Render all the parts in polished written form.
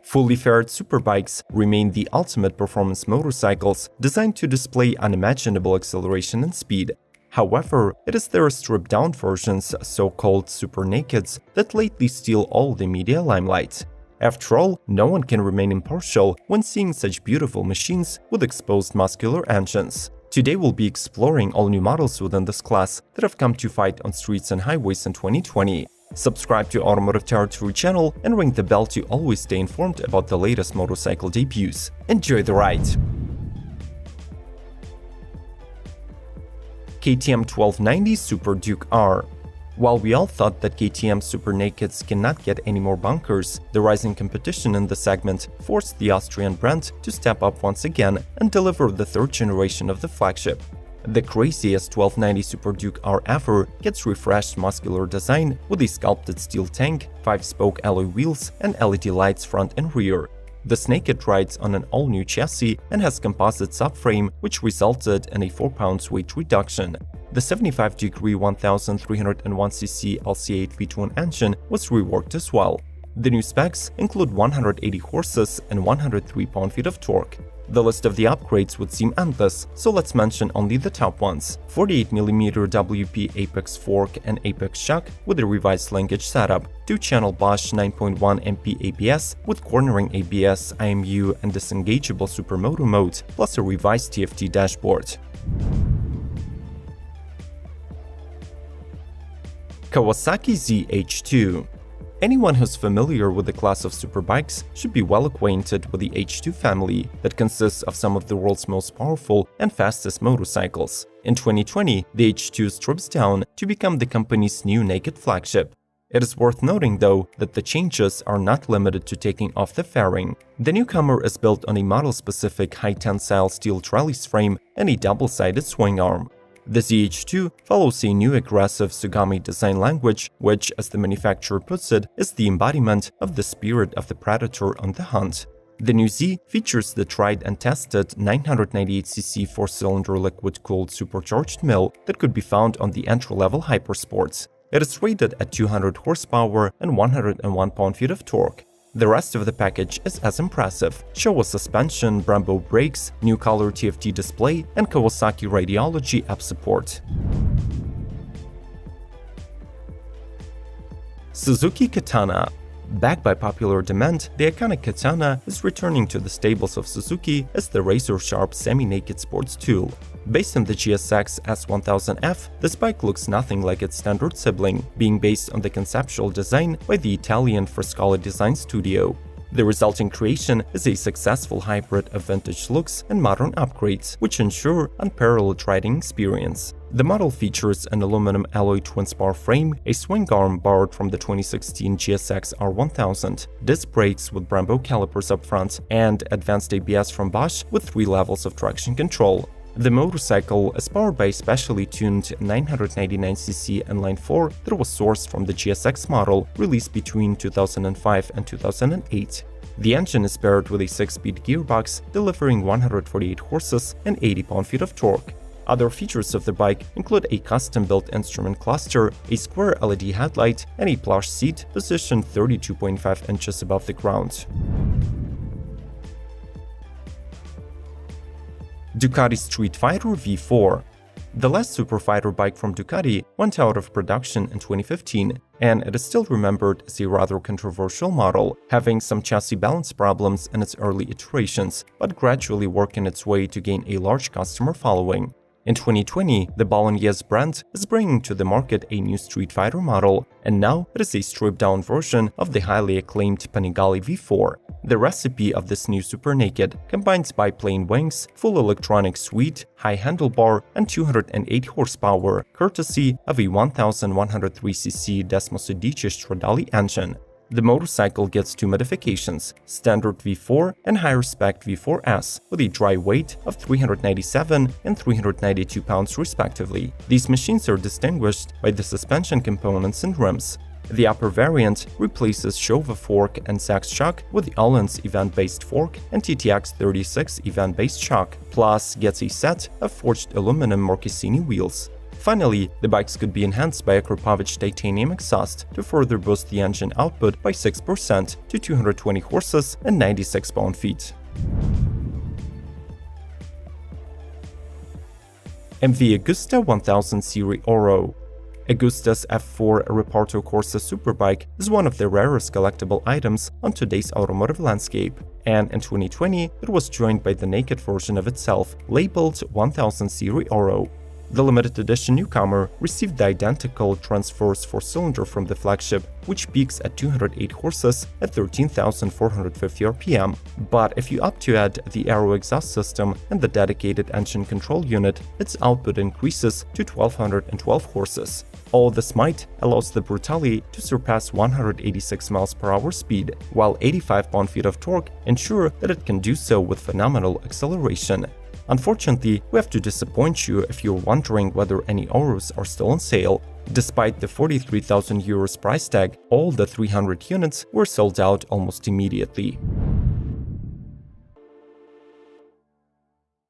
Fully faired superbikes remain the ultimate performance motorcycles designed to display unimaginable acceleration and speed. However, it is their stripped-down versions, so-called Supernakeds, that lately steal all the media limelight. After all, no one can remain impartial when seeing such beautiful machines with exposed muscular engines. Today we'll be exploring all new models within this class that have come to fight on streets and highways in 2020. Subscribe to Automotive Territory channel and ring the bell to always stay informed about the latest motorcycle debuts. Enjoy the ride! KTM 1290 Super Duke R. While we all thought that KTM Supernakeds cannot get any more bunkers, the rising competition in the segment forced the Austrian brand to step up once again and deliver the third generation of the flagship. The craziest 1290 Super Duke R ever gets refreshed muscular design with a sculpted steel tank, 5-spoke alloy wheels, and LED lights front and rear. The Naked rides on an all-new chassis and has composite subframe, which resulted in a 4 pounds weight reduction. The 75-degree 1301cc LC8 V12 engine was reworked as well. The new specs include 180 horses and 103 pound-feet of torque. The list of the upgrades would seem endless, so let's mention only the top ones. 48mm WP Apex fork and Apex shock with a revised linkage setup, 2-channel Bosch 9.1 MP ABS with cornering ABS, IMU and disengageable supermoto mode, plus a revised TFT dashboard. Kawasaki ZH2. Anyone who's familiar with the class of superbikes should be well acquainted with the H2 family that consists of some of the world's most powerful and fastest motorcycles. In 2020, the H2 strips down to become the company's new naked flagship. It is worth noting, though, that the changes are not limited to taking off the fairing. The newcomer is built on a model-specific high-tensile steel trellis frame and a double-sided swing arm. The ZH2 follows a new aggressive Tsugami design language, which, as the manufacturer puts it, is the embodiment of the spirit of the predator on the hunt. The new Z features the tried and tested 998cc 4-cylinder liquid-cooled supercharged mill that could be found on the entry-level Hypersports. It is rated at 200 horsepower and 101 pound-feet of torque. The rest of the package is as impressive: Showa suspension, Brembo brakes, new color TFT display, and Kawasaki Radiology app support. Suzuki Katana. Backed by popular demand, the iconic Katana is returning to the stables of Suzuki as the razor-sharp semi-naked sports tool. Based on the GSX S1000F, this bike looks nothing like its standard sibling, being based on the conceptual design by the Italian Frescola design studio. The resulting creation is a successful hybrid of vintage looks and modern upgrades, which ensure unparalleled riding experience. The model features an aluminum alloy twin-spar frame, a swing arm borrowed from the 2016 GSX R1000, disc brakes with Brembo calipers up front, and advanced ABS from Bosch with 3 levels of traction control. The motorcycle is powered by a specially tuned 999cc inline 4 that was sourced from the GSX model released between 2005 and 2008. The engine is paired with a 6-speed gearbox, delivering 148 horses and 80 pound-feet of torque. Other features of the bike include a custom-built instrument cluster, a square LED headlight, and a plush seat positioned 32.5 inches above the ground. Ducati Streetfighter V4. The last superfighter bike from Ducati went out of production in 2015, and it is still remembered as a rather controversial model, having some chassis balance problems in its early iterations, but gradually working its way to gain a large customer following. In 2020, the Bolognese brand is bringing to the market a new Street Fighter model, and now it is a stripped-down version of the highly acclaimed Panigale V4. The recipe of this new Supernaked combines biplane wings, full electronic suite, high handlebar, and 208 horsepower, courtesy of a 1103cc Desmosedici Stradale engine. The motorcycle gets 2 modifications, standard V4 and higher spec V4S, with a dry weight of 397 and 392 pounds respectively. These machines are distinguished by the suspension components and rims. The upper variant replaces Showa fork and Sachs shock with the Öhlins event-based fork and TTX 36 event-based shock, plus gets a set of forged aluminum Marchesini wheels. Finally, the bikes could be enhanced by a Krupovich titanium exhaust to further boost the engine output by 6% to 220 horses and 96 pound-feet. MV Agusta 1000 Series Oro. Agusta's F4 Reparto Corsa Superbike is one of the rarest collectible items on today's automotive landscape, and in 2020 it was joined by the naked version of itself, labeled 1000 Series Oro. The limited edition newcomer received the identical transverse 4-cylinder from the flagship, which peaks at 208 horses at 13,450 RPM. But if you opt to add the aero exhaust system and the dedicated engine control unit, its output increases to 1,212 horses. All this might allows the Brutale to surpass 186 mph speed, while 85 pound-feet of torque ensure that it can do so with phenomenal acceleration. Unfortunately, we have to disappoint you if you're wondering whether any Oros are still on sale. Despite the 43,000 euros price tag, all the 300 units were sold out almost immediately.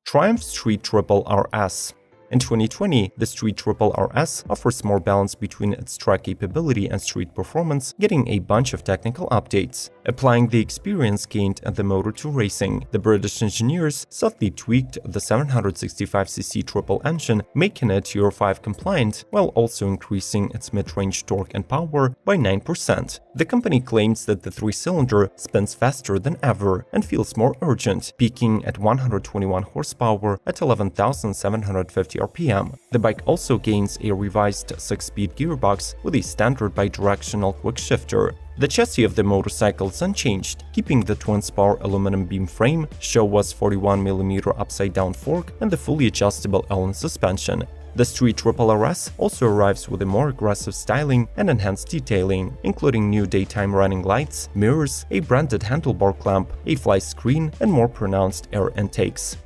Triumph Street Triple RS. In 2020, the Street Triple RS offers more balance between its track capability and street performance, getting a bunch of technical updates. Applying the experience gained at the Moto 2 racing, the British engineers subtly tweaked the 765cc triple engine, making it Euro 5 compliant, while also increasing its mid-range torque and power by 9%. The company claims that the 3-cylinder spins faster than ever and feels more urgent, peaking at 121 horsepower at 11,750 RPM. The bike also gains a revised 6-speed gearbox with a standard bidirectional quickshifter. The chassis of the motorcycle is unchanged, keeping the twin-spar aluminum beam frame, Showa's 41mm upside-down fork, and the fully adjustable Allen suspension. The Street Triple RS also arrives with a more aggressive styling and enhanced detailing, including new daytime running lights, mirrors, a branded handlebar clamp, a fly screen, and more pronounced air intakes.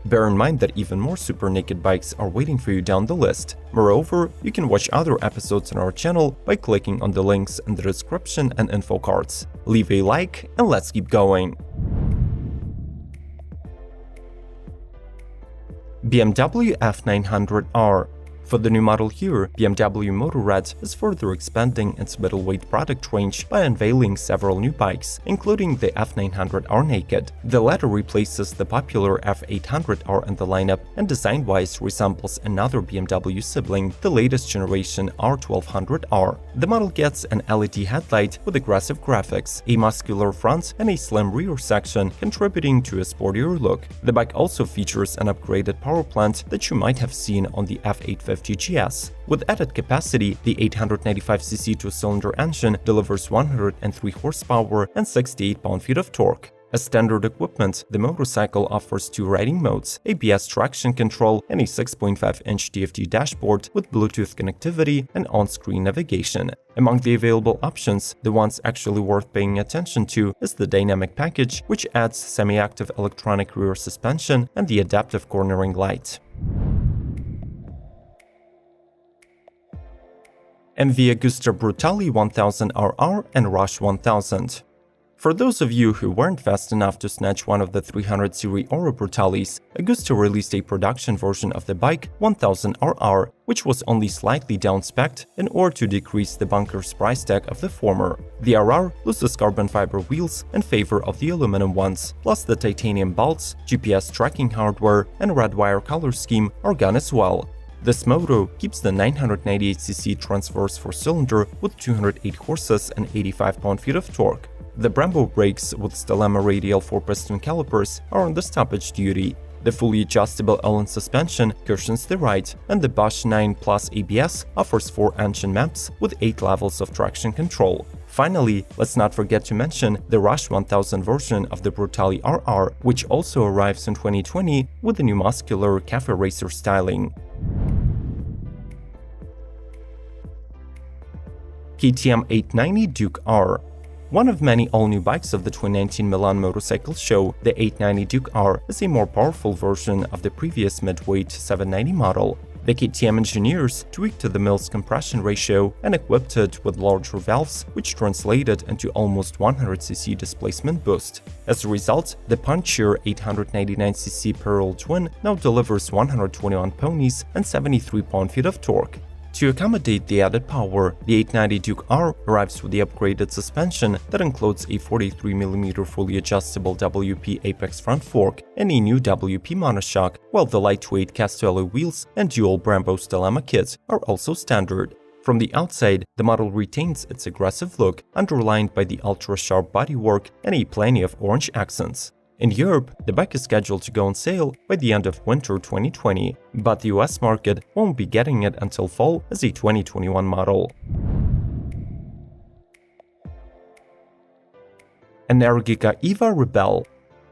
Bear in mind that even more super naked bikes are waiting for you down the list. Moreover, you can watch other episodes on our channel by clicking on the links in the description and info cards. Leave a like and let's keep going! BMW F900R. For the new model here, BMW Motorrad is further expanding its middleweight product range by unveiling several new bikes, including the F900R Naked. The latter replaces the popular F800R in the lineup and design-wise resembles another BMW sibling, the latest generation R1200R. The model gets an LED headlight with aggressive graphics, a muscular front, and a slim rear section, contributing to a sportier look. The bike also features an upgraded power plant that you might have seen on the F850 GS. With added capacity, the 895cc 2-cylinder engine delivers 103 horsepower and 68 pound-feet of torque. As standard equipment, the motorcycle offers 2 riding modes, ABS traction control, and a 6.5-inch TFT dashboard with Bluetooth connectivity and on-screen navigation. Among the available options, the ones actually worth paying attention to is the dynamic package, which adds semi-active electronic rear suspension and the adaptive cornering light. MV Agusta Brutale 1000 RR and Rush 1000. For those of you who weren't fast enough to snatch one of the 300 series Oro Brutales, Agusta released a production version of the bike 1000 RR, which was only slightly down-spec'd in order to decrease the bunker's price tag of the former. The RR loses carbon fiber wheels in favor of the aluminum ones, plus the titanium bolts, GPS tracking hardware, and red wire color scheme are gone as well. This moto keeps the 998cc transverse 4-cylinder with 208 horses and 85 pound-feet of torque. The Brembo brakes with Stelema radial 4-piston calipers are on the stoppage duty. The fully adjustable Allen suspension cushions the ride, and the Bosch 9 Plus ABS offers 4 engine maps with 8 levels of traction control. Finally, let's not forget to mention the Rush 1000 version of the Brutale RR, which also arrives in 2020 with the new muscular cafe racer styling. KTM 890 Duke R. One of many all-new bikes of the 2019 Milan Motorcycle Show, the 890 Duke R is a more powerful version of the previous midweight 790 model. The KTM engineers tweaked the mill's compression ratio and equipped it with larger valves, which translated into almost 100cc displacement boost. As a result, the punchier 899cc Pearl Twin now delivers 121 ponies and 73 pound-feet of torque. To accommodate the added power, the 890 Duke R arrives with the upgraded suspension that includes a 43mm fully adjustable WP Apex front fork and a new WP monoshock, while the lightweight cast alloy wheels and dual Brembo Stelema kits are also standard. From the outside, the model retains its aggressive look, underlined by the ultra-sharp bodywork and a plenty of orange accents. In Europe, the bike is scheduled to go on sale by the end of winter 2020, but the US market won't be getting it until fall as a 2021 model. Energica EVA Rebel.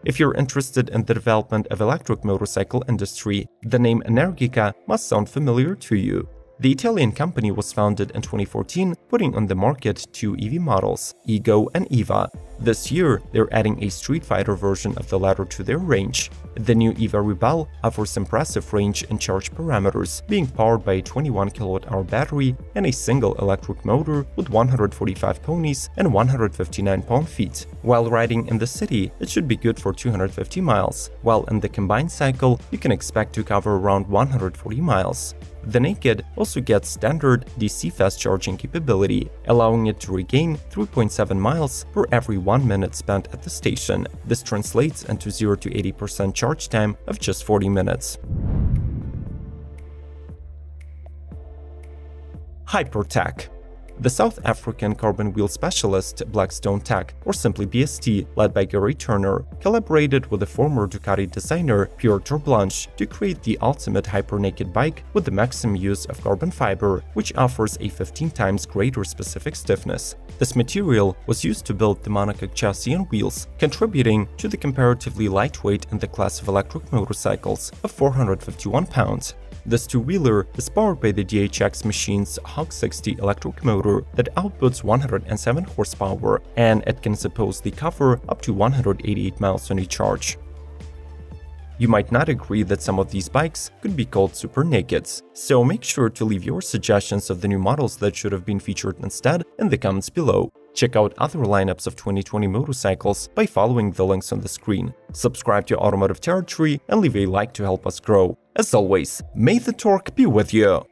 If you're interested in the development of electric motorcycle industry, the name Energica must sound familiar to you. The Italian company was founded in 2014, putting on the market two EV models, Ego and EVA. This year, they're adding a Streetfighter version of the latter to their range. The new EVA Rebel offers impressive range and charge parameters, being powered by a 21 kWh battery and a single electric motor with 145 ponies and 159 pound-feet. While riding in the city, it should be good for 250 miles, while in the combined cycle, you can expect to cover around 140 miles. The Naked also gets standard DC fast charging capability, allowing it to regain 3.7 miles per every 1 minute spent at the station. This translates into 0 to 80% charge time of just 40 minutes. Hypertech. The South African carbon wheel specialist Blackstone Tech, or simply BST, led by Gary Turner, collaborated with the former Ducati designer Pierre Torblanche to create the ultimate hyper-naked bike with the maximum use of carbon fiber, which offers a 15 times greater specific stiffness. This material was used to build the monocoque chassis and wheels, contributing to the comparatively lightweight in the class of electric motorcycles of 451 pounds. This two-wheeler is powered by the DHX machine's Hawk 60 electric motor that outputs 107 horsepower, and it can supposedly cover up to 188 miles on a charge. You might not agree that some of these bikes could be called super nakeds, so make sure to leave your suggestions of the new models that should have been featured instead in the comments below. Check out other lineups of 2020 motorcycles by following the links on the screen. Subscribe to Automotive Territory and leave a like to help us grow. As always, may the torque be with you!